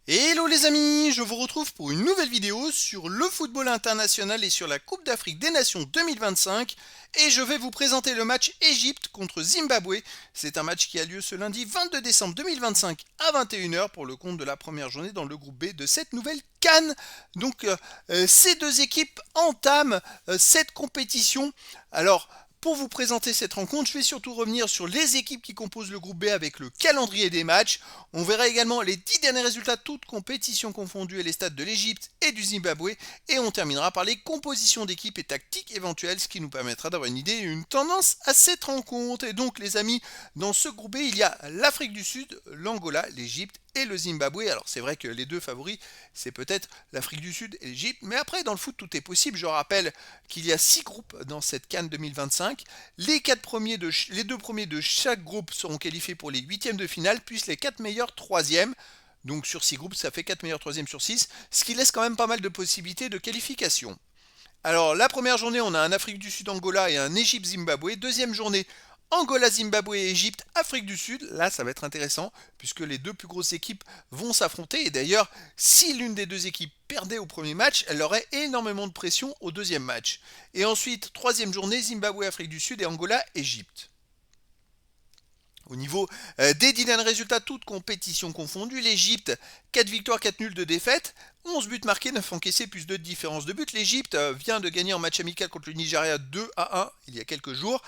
Hello les amis, je vous retrouve pour une nouvelle vidéo sur le football international et sur la Coupe d'Afrique des Nations 2025 et je vais vous présenter le match Égypte contre Zimbabwe. C'est un match qui a lieu ce lundi 22 décembre 2025 à 21h pour le compte de la première journée dans le groupe B de cette nouvelle CAN. Ces deux équipes entament cette compétition. Alors, pour vous présenter cette rencontre, je vais surtout revenir sur les équipes qui composent le groupe B avec le calendrier des matchs. On verra également les 10 derniers résultats, toutes compétitions confondues et les stades de l'Égypte et du Zimbabwe. Et on terminera par les compositions d'équipes et tactiques éventuelles, ce qui nous permettra d'avoir une idée et une tendance à cette rencontre. Et donc les amis, dans ce groupe B, il y a l'Afrique du Sud, l'Angola, l'Égypte et le Zimbabwe. Alors c'est vrai que les deux favoris, c'est peut-être l'Afrique du Sud et l'Égypte, mais après dans le foot tout est possible. Je rappelle qu'il y a 6 groupes dans cette CAN 2025. Les deux premiers de chaque groupe seront qualifiés pour les huitièmes de finale, puis les 4 meilleurs troisièmes. Donc sur 6 groupes, ça fait 4 meilleurs troisièmes sur 6, ce qui laisse quand même pas mal de possibilités de qualification. Alors la première journée, on a un Afrique du Sud Angola et un Égypte Zimbabwe. Deuxième journée, Angola, Zimbabwe et Égypte, Afrique du Sud. Là, ça va être intéressant puisque les deux plus grosses équipes vont s'affronter. Et d'ailleurs, si l'une des deux équipes perdait au premier match, elle aurait énormément de pression au deuxième match. Et ensuite, troisième journée, Zimbabwe, Afrique du Sud et Angola, Égypte. Au niveau des 10 derniers résultats, toutes compétitions confondues, l'Égypte, 4 victoires, 4 nuls, 2 défaites, 11 buts marqués, 9 encaissés, plus 2 de différence de but. L'Égypte vient de gagner en match amical contre le Nigeria 2-1 il y a quelques jours.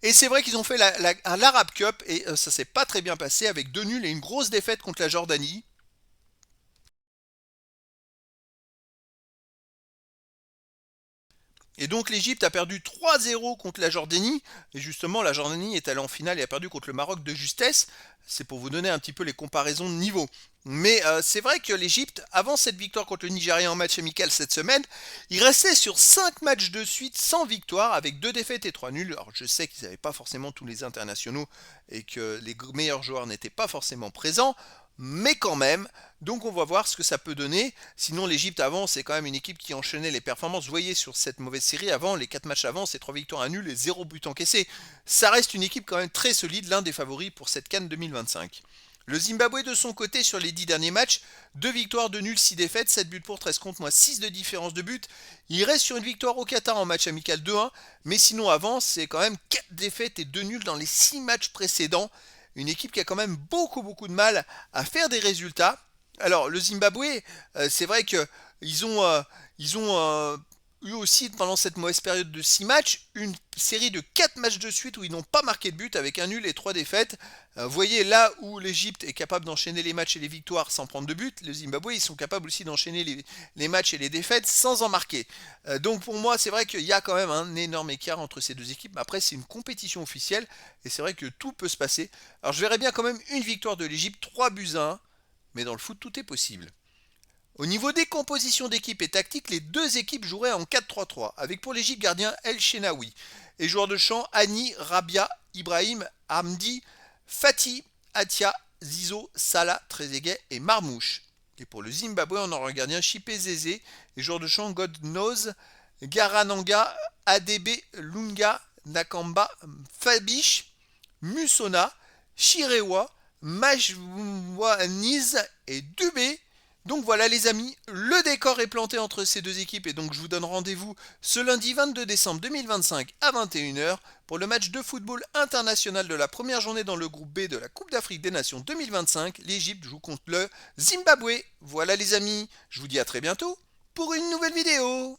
Et c'est vrai qu'ils ont fait l'Arab Cup et ça s'est pas très bien passé avec 2 nuls et une grosse défaite contre la Jordanie. Et donc l'Égypte a perdu 3-0 contre la Jordanie. Et justement, la Jordanie est allée en finale et a perdu contre le Maroc de justesse. C'est pour vous donner un petit peu les comparaisons de niveau. Mais c'est vrai que l'Égypte, avant cette victoire contre le Nigeria en match amical cette semaine, il restait sur 5 matchs de suite sans victoire, avec 2 défaites et 3 nuls. Alors je sais qu'ils n'avaient pas forcément tous les internationaux et que les meilleurs joueurs n'étaient pas forcément présents, mais quand même. Donc on va voir ce que ça peut donner. Sinon l'Égypte avant, c'est quand même une équipe qui enchaînait les performances. Vous voyez sur cette mauvaise série avant, les 4 matchs avant, c'est 3 victoires à nul et 0 but encaissé. Ça reste une équipe quand même très solide, l'un des favoris pour cette CAN 2025. Le Zimbabwe de son côté sur les 10 derniers matchs, 2 victoires, 2 nuls, 6 défaites, 7 buts pour 13 contre, moins 6 de différence de but. Il reste sur une victoire au Qatar en match amical 2-1, mais sinon avant, c'est quand même 4 défaites et 2 nuls dans les 6 matchs précédents. Une équipe qui a quand même beaucoup de mal à faire des résultats. Alors le Zimbabwe, c'est vrai que ils ont eu aussi pendant cette mauvaise période de 6 matchs une série de 4 matchs de suite où ils n'ont pas marqué de but avec un nul et 3 défaites. Vous voyez là où l'Égypte est capable d'enchaîner les matchs et les victoires sans prendre de but, le Zimbabwe ils sont capables aussi d'enchaîner les matchs et les défaites sans en marquer. Donc pour moi c'est vrai qu'il y a quand même un énorme écart entre ces deux équipes. Mais après c'est une compétition officielle et c'est vrai que tout peut se passer. Alors je verrais bien quand même une victoire de l'Égypte, 3 buts à 1, mais dans le foot tout est possible. Au niveau des compositions d'équipe et tactique, les deux équipes joueraient en 4-3-3, avec pour l'Égypte gardien El Shenaoui et joueurs de champ Ani, Rabia, Ibrahim, Hamdi, Fatih, Atia, Zizo, Salah, Trezeguet et Marmouche. Et pour le Zimbabwe, on aura un gardien Chipe Zézé et joueurs de champ God Knows, Garananga, ADB, Lunga, Nakamba, Fabish, Musona, Shirewa, Majwaniz et Dubé. Donc voilà les amis, le décor est planté entre ces deux équipes et donc je vous donne rendez-vous ce lundi 22 décembre 2025 à 21h pour le match de football international de la première journée dans le groupe B de la Coupe d'Afrique des Nations 2025. L'Égypte joue contre le Zimbabwe. Voilà les amis, je vous dis à très bientôt pour une nouvelle vidéo.